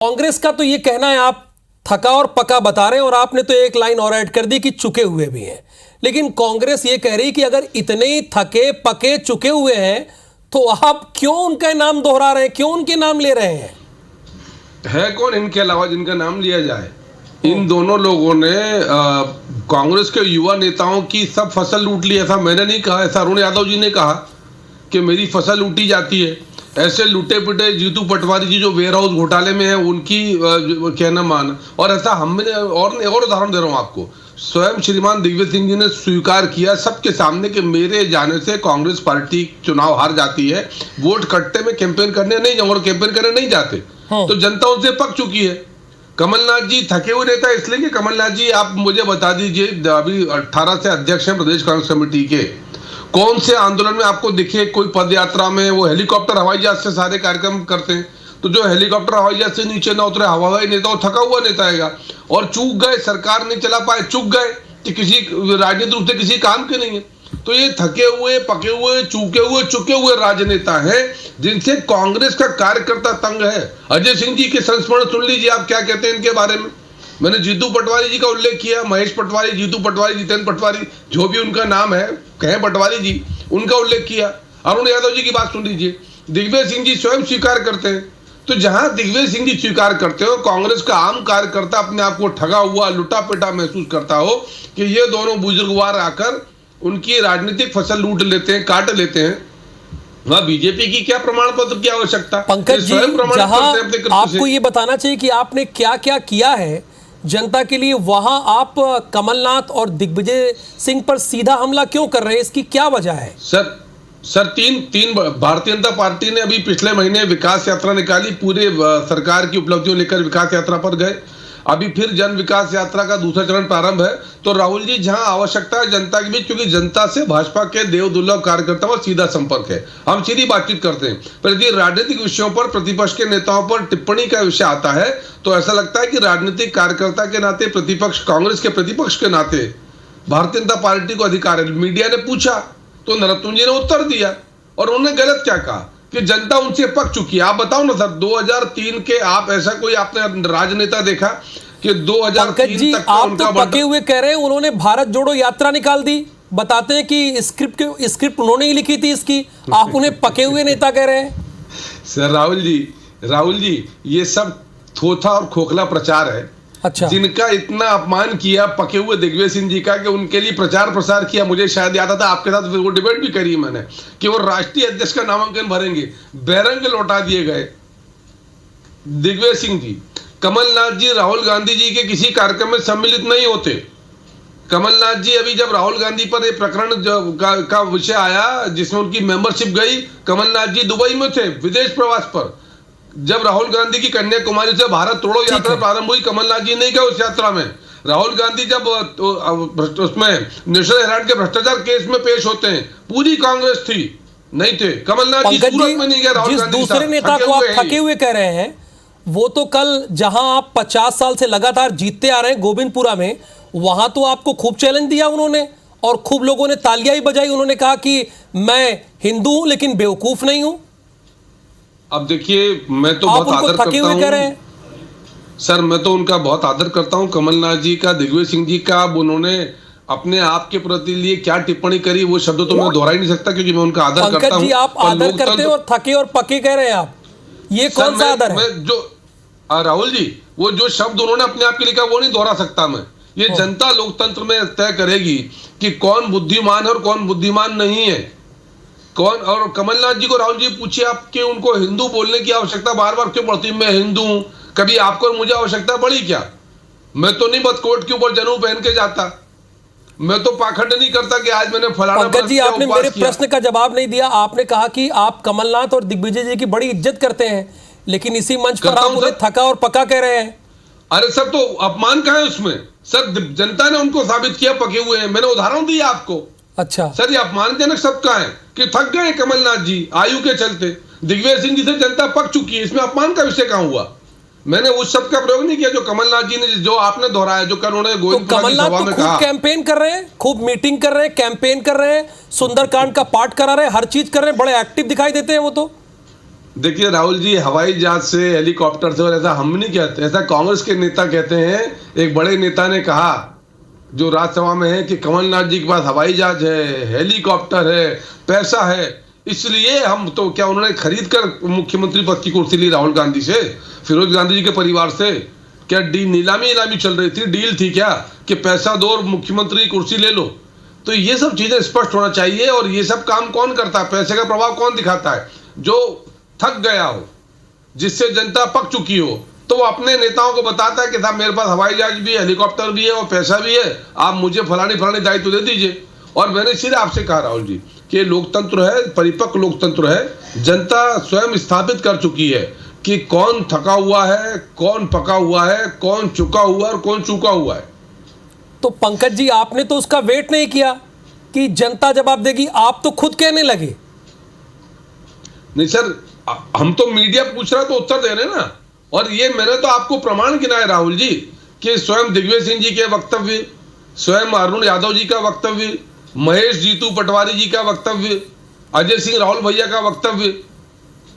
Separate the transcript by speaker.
Speaker 1: कांग्रेस का तो ये कहना है, आप थका और पका बता रहे हैं और आपने तो एक लाइन और ऐड कर दी कि चुके हुए भी हैं। लेकिन कांग्रेस ये कह रही कि अगर इतने ही थके पके चुके हुए हैं तो आप क्यों उनका नाम दोहरा रहे हैं, क्यों उनके नाम ले रहे हैं?
Speaker 2: है कौन इनके अलावा जिनका नाम लिया जाए? इन दोनों लोगों ने कांग्रेस के युवा नेताओं की सब फसल लूट ली। ऐसा मैंने नहीं कहा, ऐसा अरुण यादव जी ने कहा कि मेरी फसल लूटी जाती है। ऐसे लूटे पिटे जीतू पटवारी जी जो वेयर हाउस घोटाले में है उनकी कहना मान, और ऐसा हमने और उदाहरण दे रहा हूं आपको। स्वयं श्रीमान दिग्विजय सिंह जी ने स्वीकार किया सबके सामने कि मेरे जाने से कांग्रेस पार्टी चुनाव हार जाती है, वोट कट्टे में कैंपेन करने नहीं जाऊंगा और कैंपेन करने नहीं जाते। तो जनता उनसे पक चुकी है। कमलनाथ जी थके हुए नेता इसलिए कि कमलनाथ जी आप मुझे बता दीजिए, अभी 18 से अध्यक्ष हैं प्रदेश कांग्रेस कमेटी के, कौन से आंदोलन में आपको दिखे कोई पद यात्रा में वो हेलीकॉप्टर हवाई जहाज से सारे कार्यक्रम करते हैं? तो जो हेलीकॉप्टर हवाई जहाज से नीचे ना उतरे हवाई नेता, वो थका हुआ नेता आएगा। और चूक गए, सरकार नहीं चला पाए, चूक गए कि किसी राजनीतिक रूप से किसी काम के नहीं है। तो ये थके हुए पके हुए चुके हुए राजनेता हैं जिनसे कांग्रेस का कार्यकर्ता तंग है। अजय सिंह जी के संस्मरण सुन लीजिए, आप क्या कहते हैं इनके बारे में। मैंने जीतू पटवारी जी का उल्लेख किया, महेश पटवारी, जीतू पटवारी, जितेंद्र पटवारी, जो भी उनका नाम है, कहें पटवारी जी, उनका उल्लेख किया। अरुण यादव जी की बात सुन लीजिए, दिग्विजय सिंह जी स्वयं स्वीकार करते हैं। तो जहां दिग्विजय सिंह जी स्वीकार करते हो, कांग्रेस का आम कार्यकर्ता अपने आप को ठगा हुआ लुटा पिटा महसूस करता हो कि ये दोनों बुजुर्गवार आकर उनकी राजनीतिक फसल लूट लेते हैं, काट लेते हैं, वहां बीजेपी की क्या प्रमाण पत्र की आवश्यकता?
Speaker 1: पंकज जी, जहां आपको ये बताना चाहिए कि आपने क्या क्या किया है जनता के लिए, वहां आप कमलनाथ और दिग्विजय सिंह पर सीधा हमला क्यों कर रहे हैं? इसकी क्या वजह है?
Speaker 2: सर तीन भारतीय जनता पार्टी ने अभी पिछले महीने विकास यात्रा निकाली, पूरे सरकार की उपलब्धियों लेकर विकास यात्रा पर गए। अभी फिर जन विकास यात्रा का दूसरा चरण प्रारंभ है। तो राहुल जी, जहां आवश्यकता है जनता के बीच, क्योंकि जनता से भाजपा के देवदुर्लभ कार्यकर्ताओं का सीधा संपर्क है, हम सीधी बातचीत करते हैं। पर यदि राजनीतिक विषयों पर प्रतिपक्ष के नेताओं पर टिप्पणी का विषय आता है तो ऐसा लगता है कि राजनीतिक कार्यकर्ता के नाते, प्रतिपक्ष कांग्रेस के प्रतिपक्ष के नाते भारतीय जनता पार्टी को अधिकार है। मीडिया ने पूछा तो नरोत्तम जी ने उत्तर दिया, और उन्होंने गलत क्या कहा कि जनता उनसे पक चुकी है। आप बताओ ना सर, 2003 के आप ऐसा कोई आपने राजनेता देखा कि 2003 तक
Speaker 1: आप तो पके हुए कह रहे हैं? उन्होंने भारत जोड़ो यात्रा निकाल दी, बताते हैं कि स्क्रिप्ट उन्होंने ही लिखी थी इसकी, आप उन्हें पके हुए नेता कह रहे हैं?
Speaker 2: सर राहुल जी, ये सब थोथा और खोखला प्रचार है।
Speaker 1: अच्छा,
Speaker 2: जिनका इतना अपमान किया पके हुए दिग्विजय सिंह जी का, कि उनके लिए प्रचार प्रसार किया, मुझे शायद याद आता आपके साथ वो डिबेट भी करी मैंने कि वो राष्ट्रीय अध्यक्ष का नामांकन भरेंगे, बैरंग लौटा दिए गए दिग्विजय सिंह जी। कमलनाथ जी राहुल गांधी जी के किसी कार्यक्रम में सम्मिलित नहीं होते। कमलनाथ जी अभी जब राहुल गांधी पर एक प्रकरण का विषय आया जिसमें उनकी मेंबरशिप गई, कमलनाथ जी दुबई में थे विदेश प्रवास पर। जब राहुल गांधी की कन्याकुमारी से भारत तोड़ो यात्रा प्रारंभ हुई, कमलनाथ जी नहीं गए उस यात्रा में। राहुल गांधी जब उसमें नेशनल हेराल्ड के भ्रष्टाचार केस में पेश होते हैं, पूरी कांग्रेस थी, नहीं थे। कमलनाथ जी सूरत में नहीं गए राहुल गांधी।
Speaker 1: दूसरे नेता को आप थके हुए कह रहे हैं, वो तो कल जहां आप 50 साल से लगातार जीतते आ रहे हैं गोविंदपुरा में, वहां तो आपको खूब चैलेंज दिया उन्होंने और खूब लोगों ने तालियां ही बजाई। उन्होंने कहा कि मैं हिंदू हूं लेकिन बेवकूफ नहीं हूं।
Speaker 2: अब देखिए, मैं तो बहुत आदर करता हूं सर, मैं तो उनका बहुत आदर करता हूं कमलनाथ जी का, दिग्विजय सिंह जी का। अब उन्होंने अपने आप के प्रति लिए क्या टिप्पणी करी वो शब्द तो मैं दोहरा ही नहीं सकता, क्योंकि मैं उनका आदर करता हूं।
Speaker 1: जी, आप आदर करते हैं और थके और पके कह रहे हैं आप, ये कौन सा आदर है?
Speaker 2: जो राहुल जी, वो जो शब्द उन्होंने अपने आप के लिखा वो नहीं दोहरा सकता मैं। ये जनता लोकतंत्र में तय करेगी कि कौन बुद्धिमान है और कौन बुद्धिमान नहीं है, कौन। और कमलनाथ जी को राहुल जी पूछिए आप कि उनको हिंदू बोलने की आवश्यकता बार बार क्यों पड़ती? मैं हिंदू हूं, कभी आपको और मुझे आवश्यकता पड़ी क्या? मैं तो नहीं बदकोट के ऊपर जनेऊ पहन के जाता, मैं तो पाखंड नहीं करता कि आज मैंने फलाना।
Speaker 1: पंकज जी, आपने मेरे प्रश्न का जवाब नहीं दिया। आपने कहा कि आप कमलनाथ और दिग्विजय जी की बड़ी इज्जत करते हैं, लेकिन इसी मंच पर आप उन्हें थका और पका कह रहे हैं।
Speaker 2: अरे सर, तो अपमान कहाँ है उसमें? सर, जनता ने उनको साबित किया पके हुए हैं, मैंने उदाहरण दिया आपको।
Speaker 1: अच्छा
Speaker 2: सर, ये अपमानजनक शब्द कहाँ है कि थक गए कमलनाथ जी आयु के चलते? दिग्विजय सिंह जी से जनता पक चुकी है, इसमें अपमान का विषय कहाँ हुआ? मैंने उस शब्द का प्रयोग नहीं किया जो कमलनाथ जी ने, जो आपने दोहराया, जो कल उन्होंने गोविंदपुरा की सभा में कहा।
Speaker 1: कैंपेन कर रहे हैं, खूब मीटिंग कर रहे हैं, कैंपेन कर रहे हैं, सुंदरकांड का पाठ करा रहे हैं, हर चीज कर रहे हैं, बड़े एक्टिव दिखाई देते हैं वो तो।
Speaker 2: देखिए राहुल जी, हवाई जहाज से, हेलीकॉप्टर से, और ऐसा हम नहीं कहते, ऐसा कांग्रेस के नेता कहते हैं। एक बड़े नेता ने कहा जो राज्यसभा में है कि कमलनाथ जी के पास हवाई जहाज है, हेलीकॉप्टर है, पैसा है, इसलिए हम तो क्या उन्होंने खरीद कर मुख्यमंत्री पद की कुर्सी ली राहुल गांधी से, फिरोज गांधी जी के परिवार से? क्या नीलामी चल रही थी, डील थी क्या कि पैसा दो और मुख्यमंत्री की कुर्सी ले लो? तो ये सब चीजें स्पष्ट होना चाहिए। और ये सब काम कौन करता है, पैसे का प्रभाव कौन दिखाता है? जो थक गया हो, जिससे जनता पक चुकी हो, तो वो अपने नेताओं को बताता है कि साहब मेरे पास हवाई जहाज भी है, हेलीकॉप्टर भी है और पैसा भी है, आप मुझे फलानी दायित्व दे दीजिए। और मैंने सीधे आपसे कहा राहुल जी कि लोकतंत्र है, परिपक्व लोकतंत्र है, जनता स्वयं स्थापित कर चुकी है कि कौन थका हुआ है, कौन पका हुआ है, कौन चुका हुआ है और कौन चूका हुआ है।
Speaker 1: तो पंकज जी, आपने तो उसका वेट नहीं किया कि जनता जवाब देगी, आप तो खुद कहने लगे।
Speaker 2: नहीं सर, हम तो मीडिया पूछ रहा तो उत्तर दे रहे हैं ना। और ये मैंने तो आपको प्रमाण गिनाए राहुल जी कि स्वयं दिग्विजय सिंह जी के वक्तव्य, स्वयं अरुण यादव जी का वक्तव्य, महेश जीतू पटवारी जी का वक्तव्य, अजय सिंह राहुल भैया का वक्तव्य,